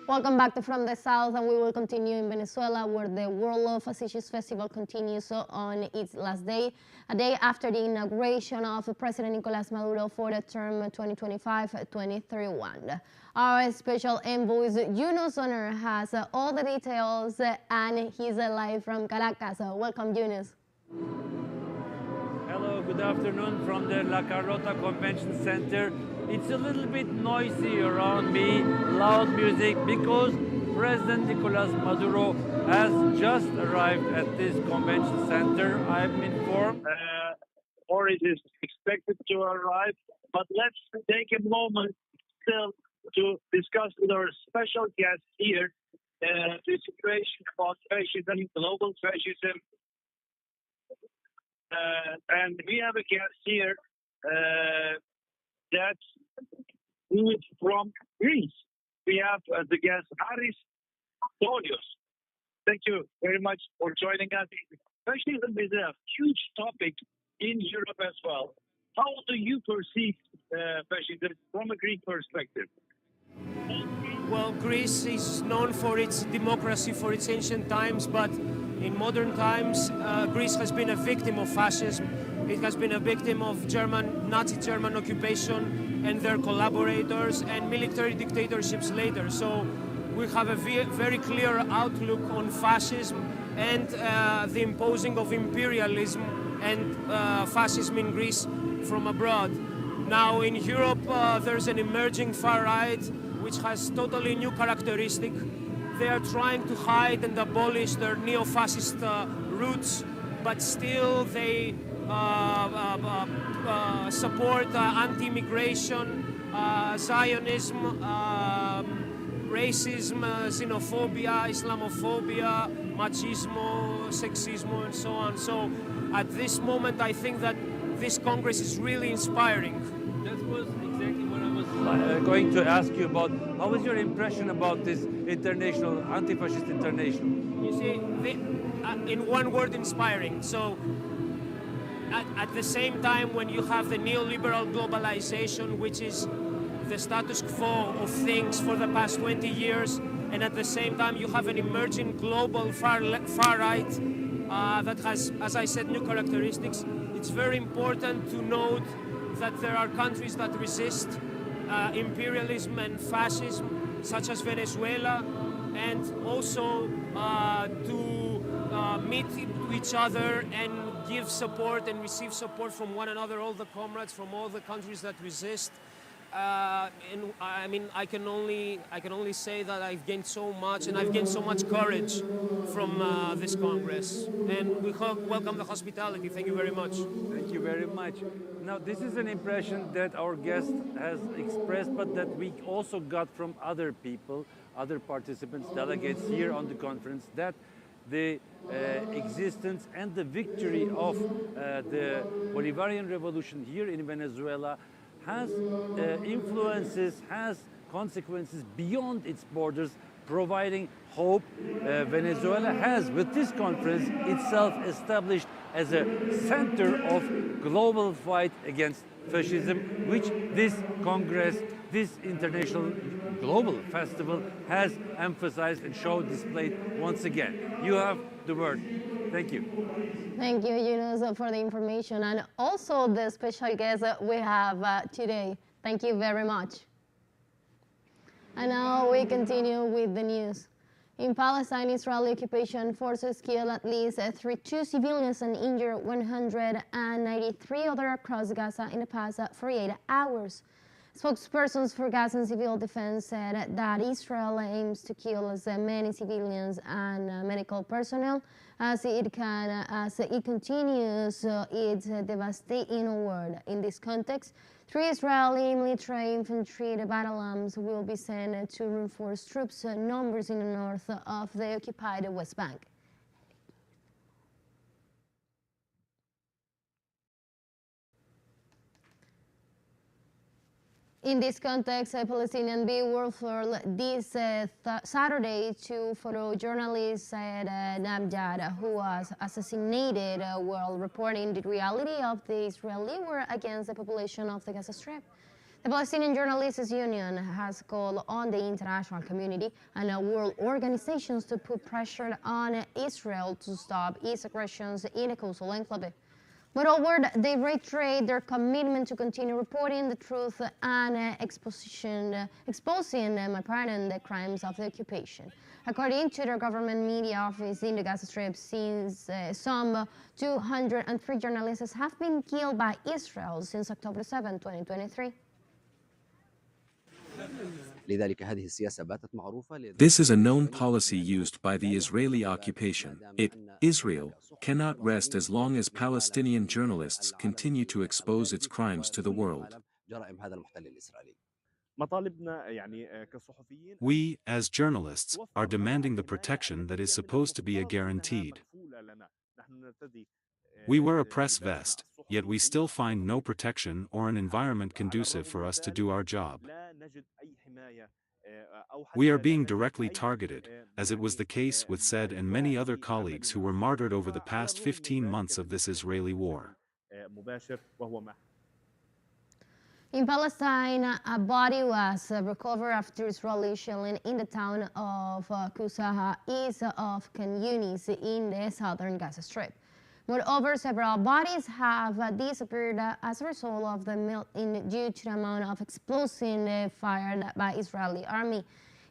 Welcome back to From the South, and we will continue in Venezuela, where the World of Facetious Festival continues on its last day, a day after the inauguration of President Nicolas Maduro for the term 2025-2031. Our special envoy, Yoon Suk Yeol, has all the details, and he's live from Caracas. Welcome, Yunus. Hello, good afternoon from the La Carlota Convention Center. It's a little bit noisy around me, loud music, because President Nicolas Maduro has just arrived at this convention center, I've been informed. Or it is expected to arrive, but let's take a moment still to discuss with our special guest here the situation about fascism, global fascism. And we have a guest here that is from Greece. We have the guest Haris Dolios. Thank you very much for joining us. Fascism is a huge topic in Europe as well. How do you perceive fascism from a Greek perspective? Well, Greece is known for its democracy, for its ancient times, but in modern times, Greece has been a victim of fascism. It has been a victim of Nazi German occupation and their collaborators and military dictatorships later. So we have a very clear outlook on fascism and the imposing of imperialism and fascism in Greece from abroad. Now in Europe, there's an emerging far right which has totally new characteristic. They are trying to hide and abolish their neo-fascist roots, but still they support anti-immigration, Zionism, racism, xenophobia, Islamophobia, machismo, sexismo, and so on. So at this moment, I think that this Congress is really inspiring. That was exactly what I was going to ask you about. How was your impression about this international, anti-fascist international? You see, in one word, inspiring. So at the same time, when you have the neoliberal globalization, which is the status quo of things for the past 20 years, and at the same time you have an emerging global far right that has, as I said, new characteristics, it's very important to note that there are countries that resist imperialism and fascism, such as Venezuela, and also to meet each other and give support and receive support from one another, all the comrades from all the countries that resist. And I mean, I can only say that I've gained so much, and I've gained so much courage from this Congress. And we welcome the hospitality. Thank you very much. Thank you very much. Now, this is an impression that our guest has expressed, but that we also got from other people, other participants, delegates here on the conference, that the existence and the victory of the Bolivarian Revolution here in Venezuela has influences, has consequences beyond its borders, providing hope. Venezuela has, with this conference, itself established as a center of global fight against fascism, which this Congress, this international global festival has emphasized and showed displayed once again. You have the word. Thank you. Thank you, Yunus, for the information, and also the special guest we have today. Thank you very much. And now we continue with the news. In Palestine, Israeli occupation forces killed at least 32 civilians and injured 193 others across Gaza in the past 48 hours. Spokespersons for Gaza Civil Defense said that Israel aims to kill as many civilians and medical personnel as it continues its devastating war. In this context, 3 Israeli military infantry battalions will be sent to reinforce troops numbers in the north of the occupied West Bank. In this context, a Palestinian world flew this Saturday to photojournalist Namjad, who was assassinated while reporting the reality of the Israeli war against the population of the Gaza Strip. The Palestinian Journalists Union has called on the international community and world organizations to put pressure on Israel to stop its aggressions in the coastal enclave. Moreover, they reiterate their commitment to continue reporting the truth and exposing the crimes of the occupation. According to their government media office in the Gaza Strip, since some 203 journalists have been killed by Israel since October 7, 2023. This is a known policy used by the Israeli occupation. Israel, cannot rest as long as Palestinian journalists continue to expose its crimes to the world. We, as journalists, are demanding the protection that is supposed to be a guaranteed. We wear a press vest, yet we still find no protection or an environment conducive for us to do our job. We are being directly targeted, as it was the case with Said and many other colleagues who were martyred over the past 15 months of this Israeli war. In Palestine, a body was recovered after Israeli shelling in the town of Kusaha, east of Khan Yunis in the southern Gaza Strip. Moreover, several bodies have disappeared as a result of the melting due to the amount of explosives fired by Israeli army.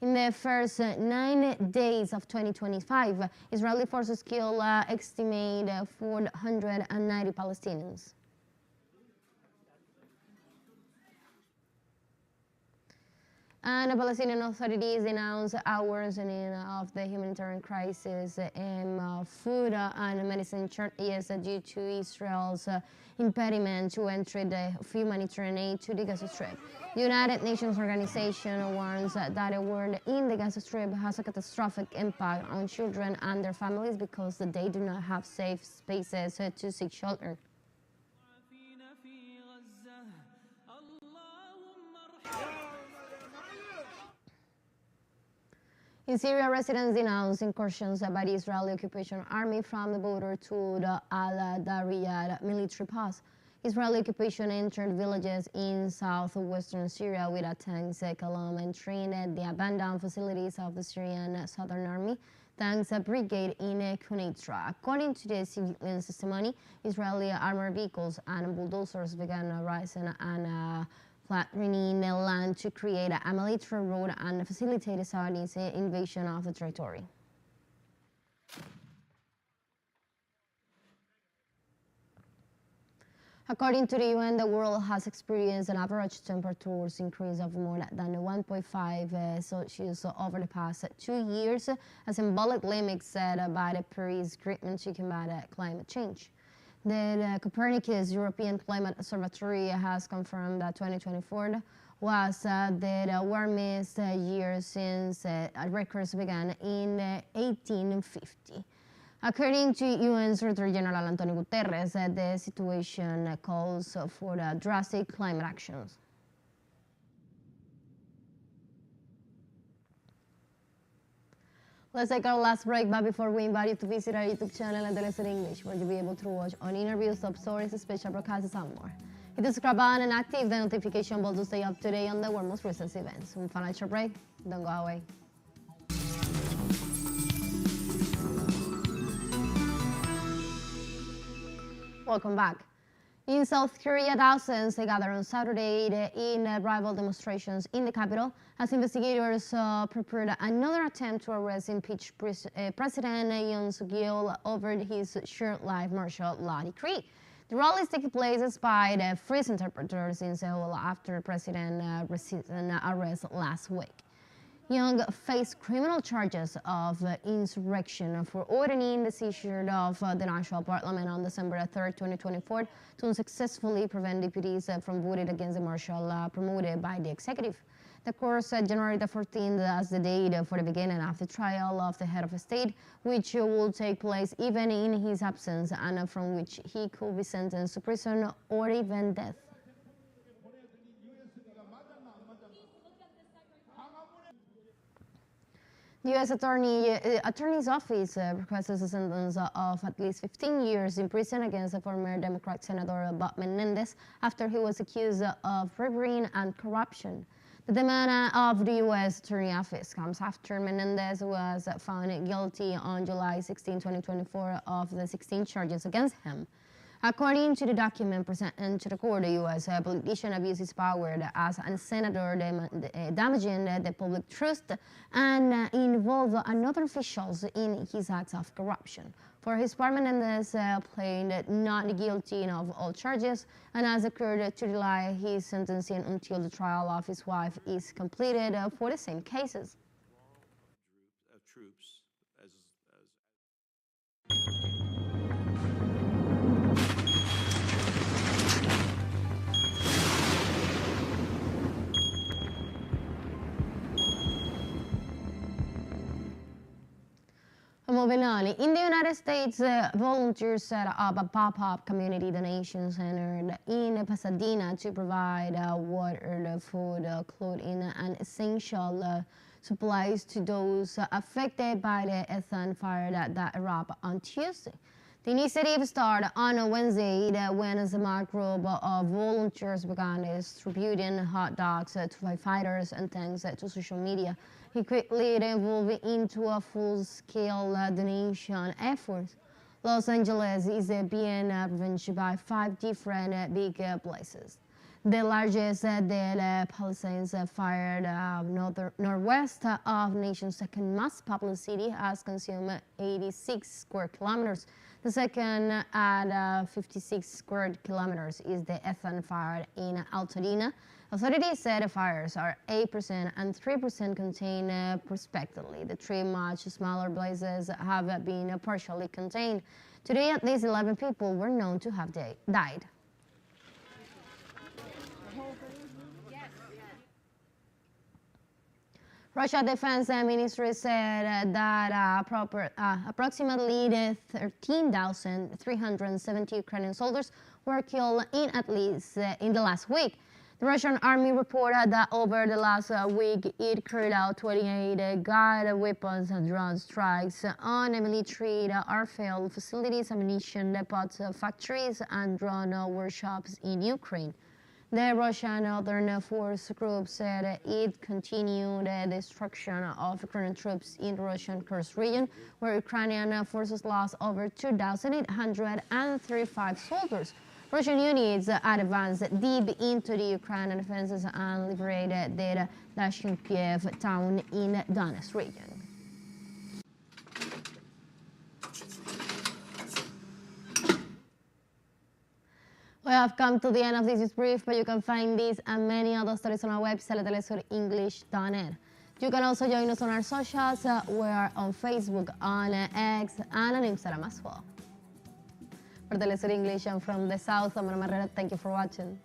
In the first 9 days of 2025, Israeli forces killed estimate 490 Palestinians. And the Palestinian authorities announced a worsening of the humanitarian crisis in food and medicine shortages due to Israel's impediment to entry the humanitarian aid to the Gaza Strip. The United Nations organization warns that the war in the Gaza Strip has a catastrophic impact on children and their families because they do not have safe spaces to seek shelter. In Syria, residents denounced incursions by the Israeli occupation army from the border to the Al-Dariyad military post. Israeli occupation entered villages in southwestern Syria with tanks, column, and trained the abandoned facilities of the Syrian Southern Army Tanks Brigade in Quneitra. According to the civilian testimony, Israeli armored vehicles and bulldozers began rising and flattening the land to create a military road and facilitate the Saudis' invasion of the territory. According to the UN, the world has experienced an average temperature increase of more than 1.5 Celsius over the past 2 years, a symbolic limit set by the Paris Agreement to combat climate change. The Copernicus European Climate Observatory has confirmed that 2024 was the warmest year since records began in 1850. According to UN Secretary General Antonio Guterres, the situation calls for drastic climate actions. Let's take our last break, but before we invite you to visit our YouTube channel and teleSUR English, where you'll be able to watch on interviews, top stories, special broadcasts, and more. Hit the subscribe button and active the notification bell to stay up to date on the world's most recent events. One financial break, don't go away. Welcome back. In South Korea, thousands gathered on Saturday in rival demonstrations in the capital as investigators prepared another attempt to arrest impeached President Yoon Suk Yeol over his short-lived martial law decree. The rallies take place despite freeze interpreters in Seoul after the president received an arrest last week. Young faced criminal charges of insurrection for ordering the seizure of the National Parliament on December 3, 2024, to unsuccessfully prevent deputies from voting against the martial law promoted by the executive. The court set January 14th as the date for the beginning of the trial of the head of state, which will take place even in his absence and from which he could be sentenced to prison or even death. The U.S. Attorney's Office requested a sentence of at least 15 years in prison against the former Democrat Senator Bob Menendez after he was accused of bribery and corruption. The demand of the U.S. Attorney's Office comes after Menendez was found guilty on July 16, 2024 of the 16 charges against him. According to the document presented to the court, the U.S. politician abused his power as a senator, damaging the public trust and involved another officials in his acts of corruption. For his part, Menendez pleaded not guilty of all charges, and as occurred to delay his sentencing until the trial of his wife is completed for the same cases. Moving on, in the United States, volunteers set up a pop-up community donation center in Pasadena to provide water, food, clothing, and essential supplies to those affected by the Ethan fire that erupted on Tuesday. The initiative started on Wednesday when a small group of volunteers began distributing hot dogs to firefighters and thanks to social media. It quickly evolved into a full-scale donation effort. Los Angeles is being ravaged by 5 different big places. The largest, the Palestinians fire northwest of nation's second most populous city, has consumed 86 square kilometers. The second at 56 square kilometers is the Ethan fire in Altadena. Authorities said the fires are 8% and 3% contained respectively. The 3 much smaller blazes have been partially contained. Today, at least 11 people were known to have died. Russia Defense Ministry said that approximately 13,370 Ukrainian soldiers were killed in the last week. The Russian army reported that over the last week it carried out 28 guided weapons and drone strikes on military airfield facilities, ammunition depots, factories, and drone workshops in Ukraine. The Russian Northern Force Group said it continued the destruction of Ukrainian troops in the Russian Kursk region, where Ukrainian forces lost over 2,835 soldiers. Russian units advanced deep into the Ukrainian defenses and liberated the Dashkinkiev town in Donetsk region. We have come to the end of this brief, but you can find this and many other stories on our website at telesurenglish.net. You can also join us on our socials. We are on Facebook, on X, and on Instagram as well. For Telesur English, I'm from the South, I'm Ana Marrero. Thank you for watching.